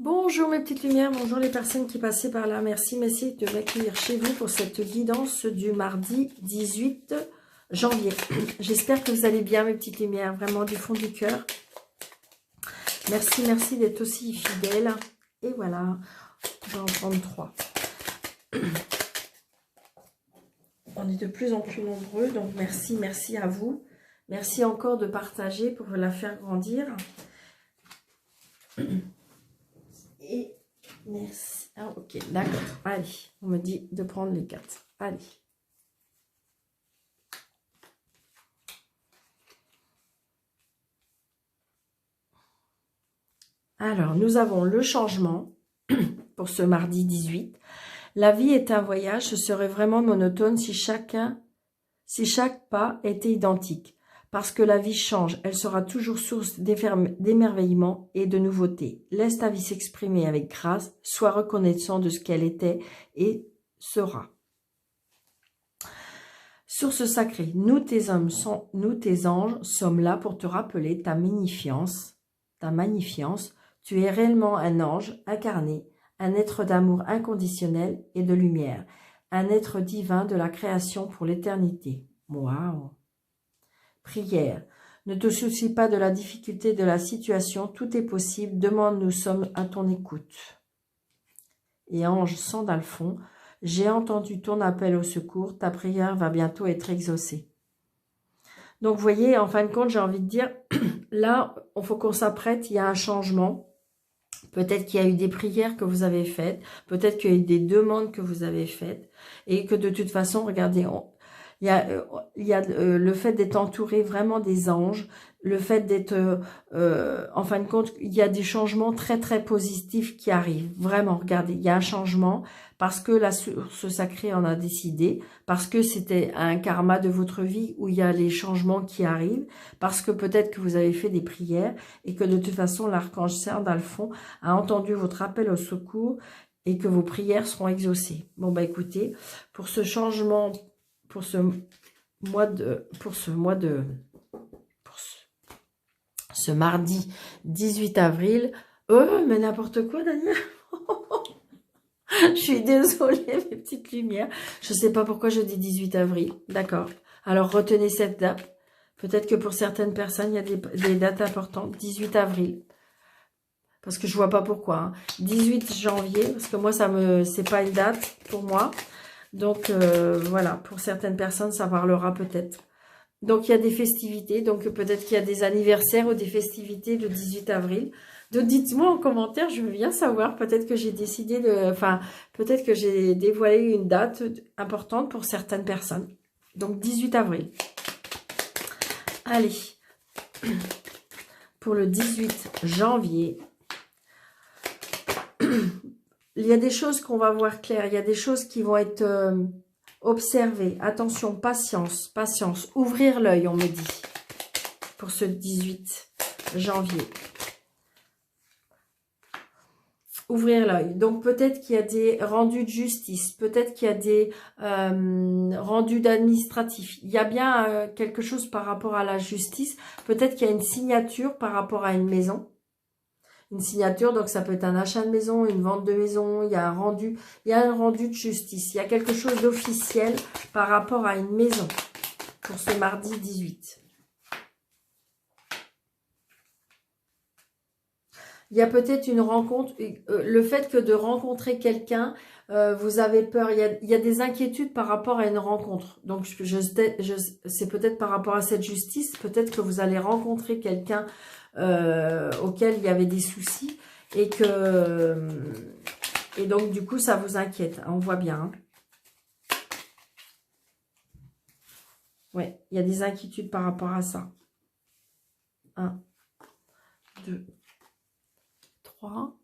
Bonjour mes petites lumières, bonjour les personnes qui passaient par là. Merci de m'accueillir chez vous pour cette guidance du mardi 18 janvier. J'espère que vous allez bien mes petites lumières, vraiment du fond du cœur. Merci d'être aussi fidèles. Et voilà, je vais en prendre 3. On est de plus en plus nombreux, donc merci à vous. Merci encore de partager pour la faire grandir. Et merci. Ah, ok, d'accord. Allez, on me dit de prendre les 4. Allez. Alors, nous avons le changement pour ce mardi 18. La vie est un voyage, ce serait vraiment monotone si chaque pas était identique. Parce que la vie change, elle sera toujours source d'émerveillement et de nouveautés. Laisse ta vie s'exprimer avec grâce, sois reconnaissant de ce qu'elle était et sera. Source sacrée, nous tes anges sommes là pour te rappeler ta magnifiance. Tu es réellement un ange incarné, un être d'amour inconditionnel et de lumière, un être divin de la création pour l'éternité. Waouh! Prière. Ne te soucie pas de la difficulté de la situation, tout est possible, demande, nous sommes à ton écoute. Et ange Sandalphon, j'ai entendu ton appel au secours, ta prière va bientôt être exaucée. Donc vous voyez, en fin de compte, j'ai envie de dire, là, il faut qu'on s'apprête, il y a un changement. Peut-être qu'il y a eu des prières que vous avez faites, peut-être qu'il y a eu des demandes que vous avez faites, et que de toute façon, regardez, il y a le fait d'être entouré vraiment des anges, le fait d'être, en fin de compte, il y a des changements très positifs qui arrivent. Vraiment, regardez, il y a un changement parce que la source sacrée en a décidé, parce que c'était un karma de votre vie où il y a les changements qui arrivent, parce que peut-être que vous avez fait des prières et que de toute façon, l'archange Sandalphon a entendu votre appel au secours et que vos prières seront exaucées. Bon, bah écoutez, pour ce changement, pour ce mardi 18 avril. Oh, mais n'importe quoi, Daniel. Je suis désolée, mes petites lumières. Je ne sais pas pourquoi je dis 18 avril. D'accord. Alors, retenez cette date. Peut-être que pour certaines personnes, il y a des dates importantes. 18 avril. Parce que je vois pas pourquoi. Hein. 18 janvier, parce que moi, c'est pas une date pour moi. Donc, voilà. Pour certaines personnes, ça parlera peut-être. Donc, il y a des festivités. Donc, peut-être qu'il y a des anniversaires ou des festivités le 18 avril. Donc, dites-moi en commentaire, je veux bien savoir. Peut-être que j'ai décidé de... Enfin, peut-être que j'ai dévoilé une date importante pour certaines personnes. Donc, 18 avril. Allez. Pour le 18 janvier. Il y a des choses qu'on va voir claires. Il y a des choses qui vont être... observez, attention, patience, ouvrir l'œil, on me dit, pour ce 18 janvier. Ouvrir l'œil. Donc, peut-être qu'il y a des rendus de justice, peut-être qu'il y a des rendus d'administratif. Il y a bien quelque chose par rapport à la justice. Peut-être qu'il y a une signature par rapport à une maison. Une signature, donc ça peut être un achat de maison, une vente de maison, il y a un rendu de justice. Il y a quelque chose d'officiel par rapport à une maison pour ce mardi 18. Il y a peut-être une rencontre, le fait que de rencontrer quelqu'un, vous avez peur, il y a des inquiétudes par rapport à une rencontre. Donc, c'est peut-être par rapport à cette justice, peut-être que vous allez rencontrer quelqu'un auquel il y avait des soucis et donc du coup ça vous inquiète, hein, on voit bien. Hein. Ouais, il y a des inquiétudes par rapport à ça. 1, 2, 3,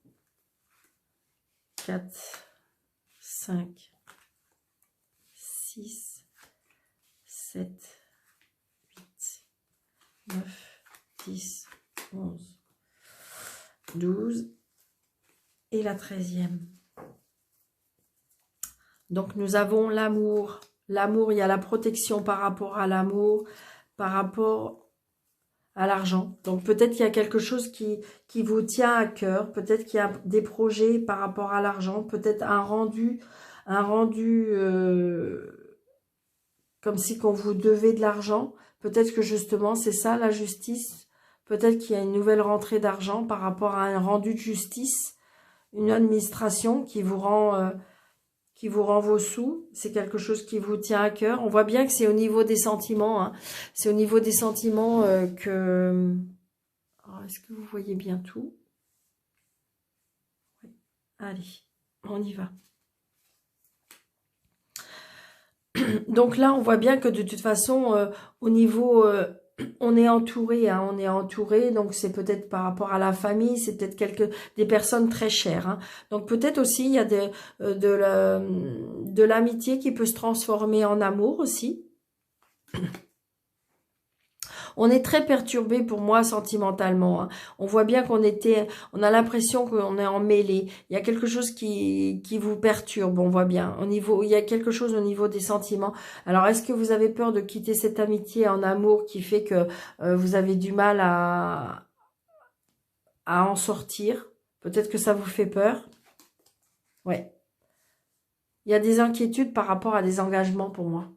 4, 5, 6, 7, 8, 9, 10, 11, 12 et la 13e. Donc, nous avons l'amour. L'amour, il y a la protection par rapport à l'amour, par rapport à l'argent. Donc peut-être qu'il y a quelque chose qui vous tient à cœur, peut-être qu'il y a des projets par rapport à l'argent, peut-être un rendu comme si qu'on vous devait de l'argent. Peut-être que justement c'est ça la justice. Peut-être qu'il y a une nouvelle rentrée d'argent par rapport à un rendu de justice, une administration qui vous rend vos sous. C'est quelque chose qui vous tient à cœur. On voit bien que c'est au niveau des sentiments. Hein. C'est au niveau des sentiments que... Est-ce que vous voyez bien tout? Allez, on y va. Donc là, on voit bien que de toute façon, au niveau... on est entouré, hein, on est entouré, donc c'est peut-être par rapport à la famille, c'est peut-être des personnes très chères. Hein. Donc peut-être aussi, il y a de l'amitié qui peut se transformer en amour aussi. On est très perturbé pour moi sentimentalement. Hein. On voit bien on a l'impression qu'on est emmêlé. Il y a quelque chose qui vous perturbe, on voit bien. Il y a quelque chose au niveau des sentiments. Alors, est-ce que vous avez peur de quitter cette amitié en amour qui fait que vous avez du mal à en sortir? Peut-être que ça vous fait peur. Ouais. Il y a des inquiétudes par rapport à des engagements pour moi.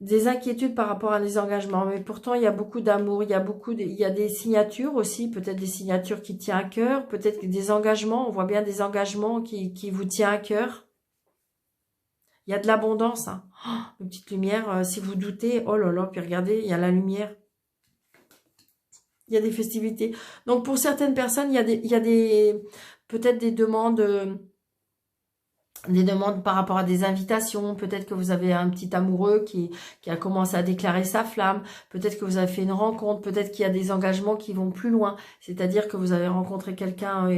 Des inquiétudes par rapport à des engagements, mais pourtant il y a beaucoup d'amour, il y a des signatures aussi, peut-être des signatures qui tiennent à cœur, peut-être des engagements, on voit bien des engagements qui vous tiennent à cœur. Il y a de l'abondance, hein. Oh, une petite lumière, si vous doutez, oh là là, puis regardez, il y a la lumière. Il y a des festivités. Donc pour certaines personnes, il y a des peut-être des demandes par rapport à des invitations, peut-être que vous avez un petit amoureux qui a commencé à déclarer sa flamme, peut-être que vous avez fait une rencontre, peut-être qu'il y a des engagements qui vont plus loin, c'est-à-dire que vous avez rencontré quelqu'un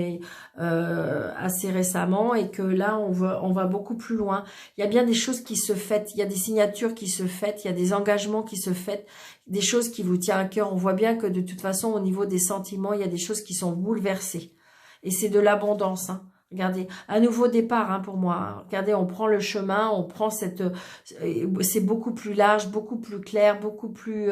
assez récemment et que là on va beaucoup plus loin. Il y a bien des choses qui se fêtent, il y a des signatures qui se fêtent, il y a des engagements qui se fêtent, des choses qui vous tiennent à cœur. On voit bien que de toute façon au niveau des sentiments, il y a des choses qui sont bouleversées et c'est de l'abondance, hein. Regardez, un nouveau départ hein, pour moi. Hein. Regardez, on prend le chemin, on prend c'est beaucoup plus large, beaucoup plus clair, beaucoup plus...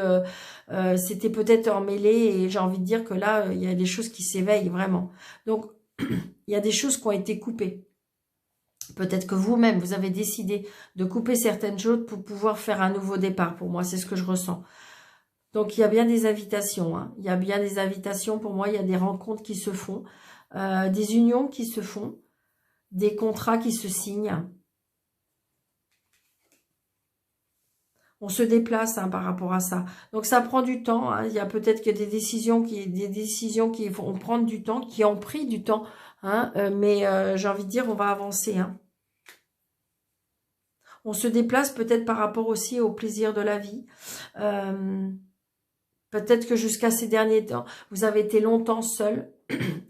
c'était peut-être emmêlé et j'ai envie de dire que là, il y a des choses qui s'éveillent vraiment. Donc, il y a des choses qui ont été coupées. Peut-être que vous-même, vous avez décidé de couper certaines choses pour pouvoir faire un nouveau départ. Pour moi, c'est ce que je ressens. Donc, il y a bien des invitations. Hein. Il y a bien des invitations. Pour moi, il y a des rencontres qui se font. Des unions qui se font, des contrats qui se signent. On se déplace hein, par rapport à ça. Donc ça prend du temps. Hein. Il y a peut-être que des décisions qui vont prendre du temps, qui ont pris du temps. Hein, mais j'ai envie de dire, on va avancer. Hein. On se déplace peut-être par rapport aussi au plaisir de la vie. Peut-être que jusqu'à ces derniers temps, vous avez été longtemps seul.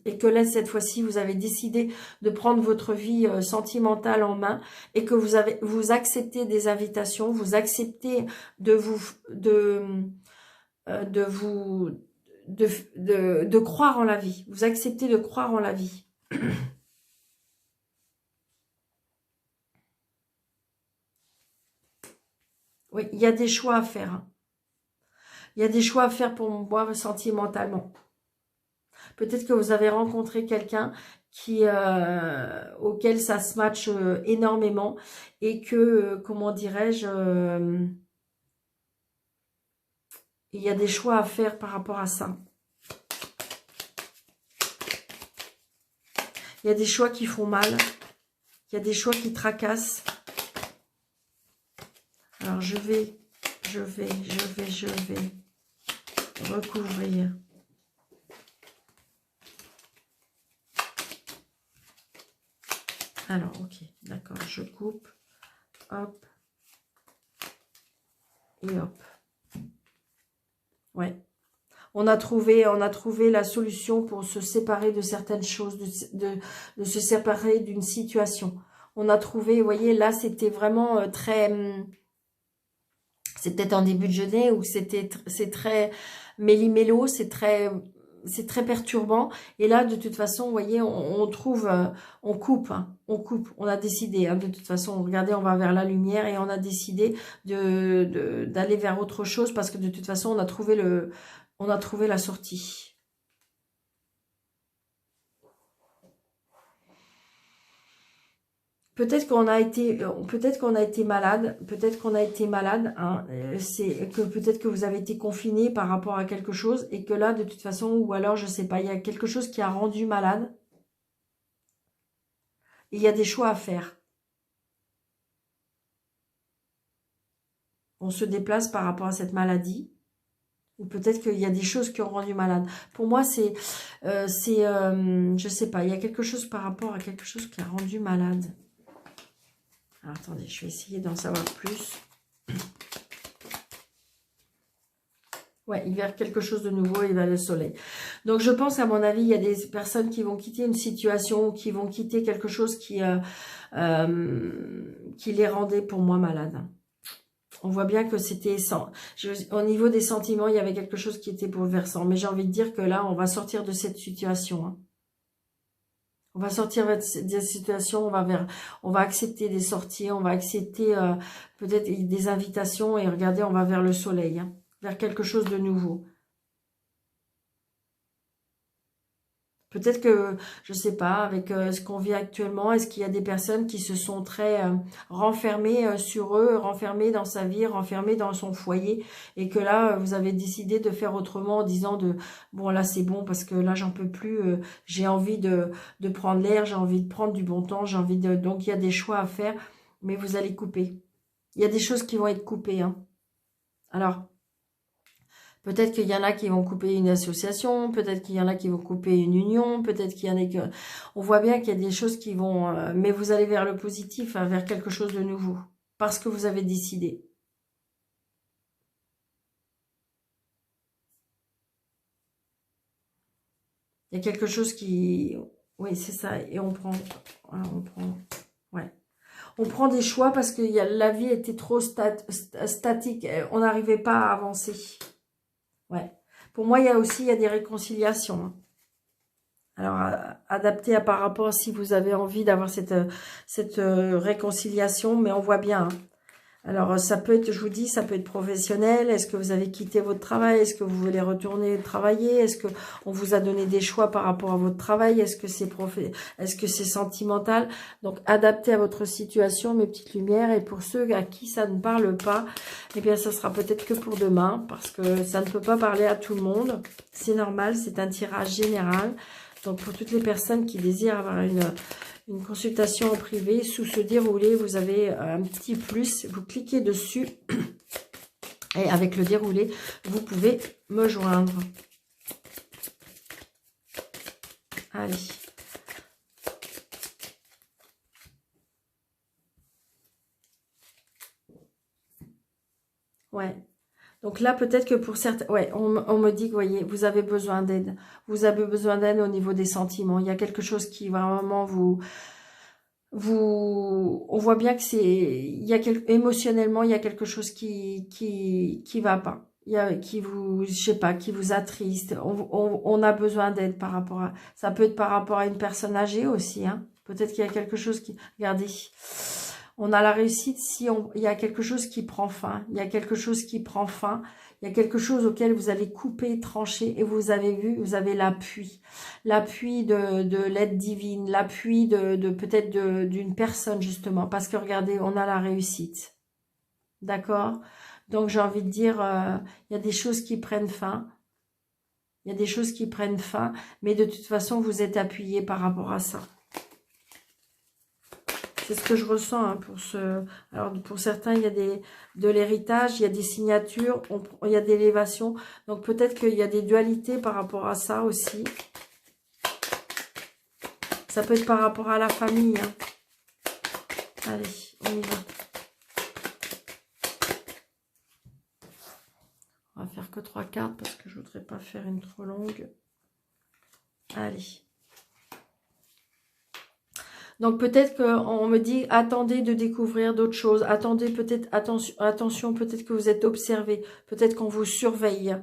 Et que là, cette fois-ci, vous avez décidé de prendre votre vie sentimentale en main et que vous acceptez des invitations, vous acceptez de croire en la vie. Vous acceptez de croire en la vie. Oui, il y a des choix à faire. Hein. Il y a des choix à faire pour moi sentimentalement. Peut-être que vous avez rencontré quelqu'un auquel ça se matche énormément et que, comment dirais-je, il y a des choix à faire par rapport à ça. Il y a des choix qui font mal. Il y a des choix qui tracassent. Alors, je vais recouvrir. Alors, ok, d'accord, je coupe, hop, et hop. Ouais. On a trouvé la solution pour se séparer de certaines choses, de se séparer d'une situation. On a trouvé, vous voyez, là, c'était vraiment très... C'est peut-être en début de journée où c'est très méli-mélo, c'est très... c'est très perturbant. Et là, de toute façon, vous voyez, on trouve, on coupe, hein, on coupe. On a décidé, hein, de toute façon, regardez, on va vers la lumière et on a décidé d'aller vers autre chose parce que de toute façon, on a trouvé la sortie. Peut-être qu'on a été malade, peut-être qu'on a été malade, hein, c'est que peut-être que vous avez été confiné par rapport à quelque chose et que là, de toute façon, ou alors, je sais pas, il y a quelque chose qui a rendu malade et il y a des choix à faire. On se déplace par rapport à cette maladie ou peut-être qu'il y a des choses qui ont rendu malade. Pour moi, je sais pas, il y a quelque chose par rapport à quelque chose qui a rendu malade. Alors, attendez, je vais essayer d'en savoir plus. Ouais, il vers quelque chose de nouveau, il va le soleil. Donc, je pense, à mon avis, il y a des personnes qui vont quitter une situation, qui vont quitter quelque chose qui les rendait, pour moi, malades. On voit bien que c'était au niveau des sentiments, il y avait quelque chose qui était bouleversant. Mais j'ai envie de dire que là, on va sortir de cette situation, hein. On va sortir de cette situation, on va accepter des sorties, on va accepter peut-être des invitations et regardez, on va vers le soleil, hein, vers quelque chose de nouveau. Peut-être que, je sais pas, avec ce qu'on vit actuellement, est-ce qu'il y a des personnes qui se sont très renfermées sur eux, renfermées dans sa vie, renfermées dans son foyer, et que là, vous avez décidé de faire autrement en disant bon là c'est bon parce que là j'en peux plus, j'ai envie de prendre l'air, j'ai envie de prendre du bon temps, donc il y a des choix à faire, mais vous allez couper. Il y a des choses qui vont être coupées, hein. Alors, peut-être qu'il y en a qui vont couper une association, peut-être qu'il y en a qui vont couper une union, peut-être qu'il y en a qui... On voit bien qu'il y a des choses qui vont... mais vous allez vers le positif, hein, vers quelque chose de nouveau. Parce que vous avez décidé. Il y a quelque chose qui... Oui, c'est ça. Et on prend... Voilà, ouais. On prend des choix parce que la vie était trop statique. On n'arrivait pas à avancer. Ouais. Pour moi, il y a des réconciliations, hein. Alors, adapté par rapport à si vous avez envie d'avoir cette réconciliation, mais on voit bien, hein. Alors, ça peut être, je vous dis, ça peut être professionnel. Est-ce que vous avez quitté votre travail? Est-ce que vous voulez retourner travailler? Est-ce que on vous a donné des choix par rapport à votre travail? Est-ce que c'est sentimental? Donc, adapté à votre situation, mes petites lumières. Et pour ceux à qui ça ne parle pas, eh bien, ça sera peut-être que pour demain, parce que ça ne peut pas parler à tout le monde. C'est normal, c'est un tirage général. Donc, pour toutes les personnes qui désirent avoir une consultation en privé, sous ce déroulé, vous avez un petit plus. Vous cliquez dessus et avec le déroulé, vous pouvez me joindre. Allez. Ouais. Donc là, peut-être que pour certains... Ouais, on me dit que, voyez, vous avez besoin d'aide. Vous avez besoin d'aide au niveau des sentiments. Il y a quelque chose qui va vraiment on voit bien que émotionnellement, il y a quelque chose qui va pas. Je sais pas, qui vous attriste. On a besoin d'aide par rapport à... Ça peut être par rapport à une personne âgée aussi, hein. Peut-être qu'il y a quelque chose qui... Regardez. On a la réussite si il y a quelque chose qui prend fin. Il y a quelque chose qui prend fin. Il y a quelque chose auquel vous allez couper, trancher. Et vous avez vu, vous avez l'appui. L'appui de l'aide divine. L'appui peut-être d'une personne, justement. Parce que regardez, on a la réussite. D'accord? Donc, j'ai envie de dire, il y a des choses qui prennent fin. Il y a des choses qui prennent fin. Mais de toute façon, vous êtes appuyé par rapport à ça. C'est ce que je ressens, hein, Alors, pour certains, il y a de l'héritage, il y a des signatures, il y a des élévations. Donc, peut-être qu'il y a des dualités par rapport à ça aussi. Ça peut être par rapport à la famille, hein. Allez, on y va. On va faire que 3 cartes parce que je ne voudrais pas faire une trop longue. Allez. Donc peut-être qu'on me dit, attendez de découvrir d'autres choses. Attendez peut-être, attention, peut-être que vous êtes observé. Peut-être qu'on vous surveille.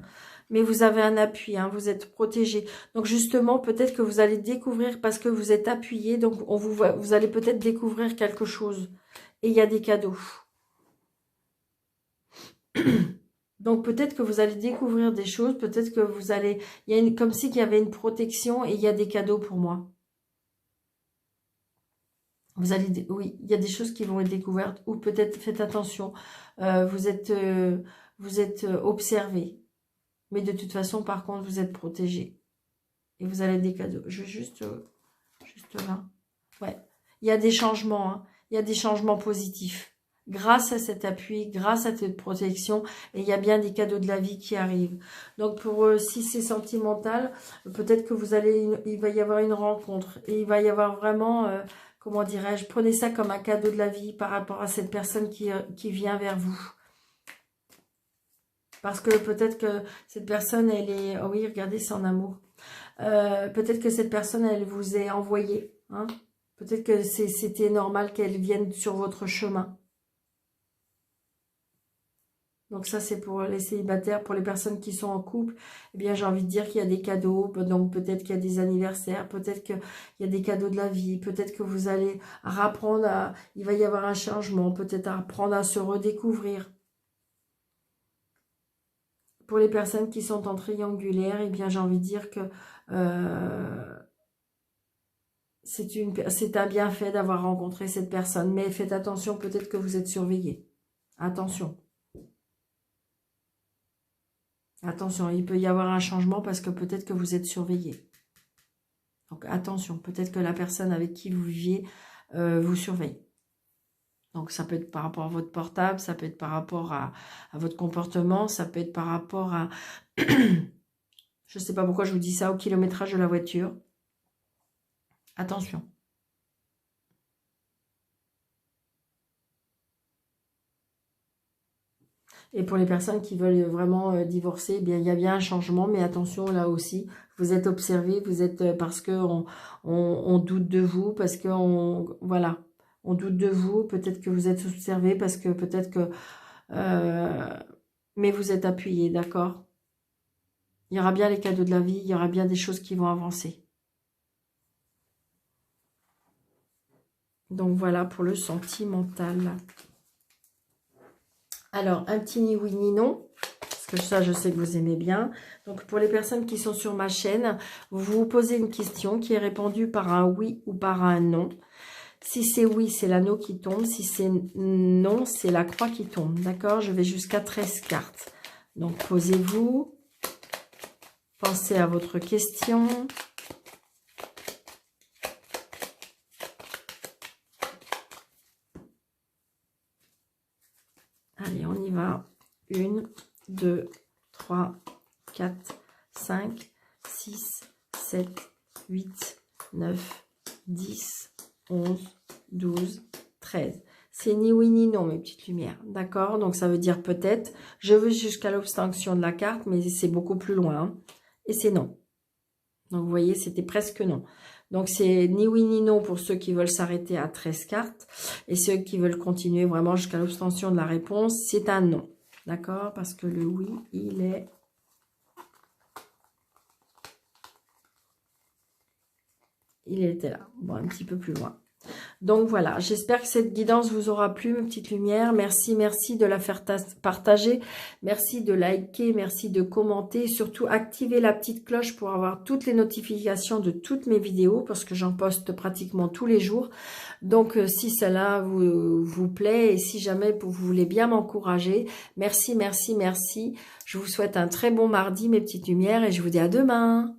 mais vous avez un appui, hein, vous êtes protégé. Donc justement, peut-être que vous allez découvrir, parce que vous êtes appuyé, donc vous allez peut-être découvrir quelque chose. Et il y a des cadeaux. Donc peut-être que vous allez découvrir des choses, peut-être que vous allez... Il y a comme si il y avait une protection et il y a des cadeaux pour moi. Vous allez... Oui, il y a des choses qui vont être découvertes, ou peut-être faites attention, vous êtes observé. Mais de toute façon, par contre, vous êtes protégé. Et vous avez des cadeaux. Je vais juste là. Ouais. Il y a des changements. Hein. Il y a des changements positifs. Grâce à cet appui, grâce à cette protection. Et il y a bien des cadeaux de la vie qui arrivent. Donc, si c'est sentimental, peut-être que il va y avoir une rencontre. Et il va y avoir vraiment... comment dirais-je, prenez ça comme un cadeau de la vie par rapport à cette personne qui vient vers vous. Parce que peut-être que cette personne, elle est... Oh oui, regardez, c'est en amour. Peut-être que cette personne, elle vous est envoyée. Hein. Peut-être que c'était normal qu'elle vienne sur votre chemin. Donc ça, c'est pour les célibataires. Pour les personnes qui sont en couple, eh bien, j'ai envie de dire qu'il y a des cadeaux. Donc peut-être qu'il y a des anniversaires. Peut-être qu'il y a des cadeaux de la vie. Peut-être que vous allez apprendre à... Il va y avoir un changement. Peut-être apprendre à se redécouvrir. Pour les personnes qui sont en triangulaire, eh bien, j'ai envie de dire que c'est un bienfait d'avoir rencontré cette personne. Mais faites attention, peut-être que vous êtes surveillé. Attention. Attention, il peut y avoir un changement parce que peut-être que vous êtes surveillé. Donc attention, peut-être que la personne avec qui vous viviez vous surveille. Donc, ça peut être par rapport à votre portable, ça peut être par rapport à votre comportement, ça peut être par rapport à... je ne sais pas pourquoi je vous dis ça, au kilométrage de la voiture. Attention. Et pour les personnes qui veulent vraiment divorcer, eh bien, il y a bien un changement, mais attention, là aussi, vous êtes observé, vous êtes parce qu'on on doute de vous, parce que voilà, on doute de vous, peut-être que vous êtes observé, parce que peut-être que... mais vous êtes appuyé, d'accord? Il y aura bien les cadeaux de la vie, il y aura bien des choses qui vont avancer. Donc voilà pour le sentimental. Alors, un petit ni oui ni non, parce que ça, je sais que vous aimez bien. Donc, pour les personnes qui sont sur ma chaîne, vous vous posez une question qui est répondue par un oui ou par un non. Si c'est oui, c'est l'anneau qui tombe. Si c'est non, c'est la croix qui tombe. D'accord? Je vais jusqu'à 13 cartes. Donc, posez-vous. Pensez à votre question. Allez, on y va. 1, 2, 3, 4, 5, 6, 7, 8, 9, 10, 11, 12, 13. C'est ni oui ni non, mes petites lumières. D'accord? Donc, ça veut dire peut-être. Je veux jusqu'à l'obstention de la carte, mais c'est beaucoup plus loin. Hein. Et c'est non. Donc, vous voyez, c'était presque non. Donc, c'est ni oui ni non pour ceux qui veulent s'arrêter à 13 cartes. Et ceux qui veulent continuer vraiment jusqu'à l'obstention de la réponse, c'est un non. D'accord? Parce que le oui, il était là. Bon, un petit peu plus loin. Donc voilà, j'espère que cette guidance vous aura plu, mes petites lumières. Merci, merci de la faire partager. Merci de liker, merci de commenter. Surtout, activez la petite cloche pour avoir toutes les notifications de toutes mes vidéos, parce que j'en poste pratiquement tous les jours. Donc, si cela vous plaît et si jamais vous voulez bien m'encourager, merci, merci, merci. Je vous souhaite un très bon mardi, mes petites lumières, et je vous dis à demain.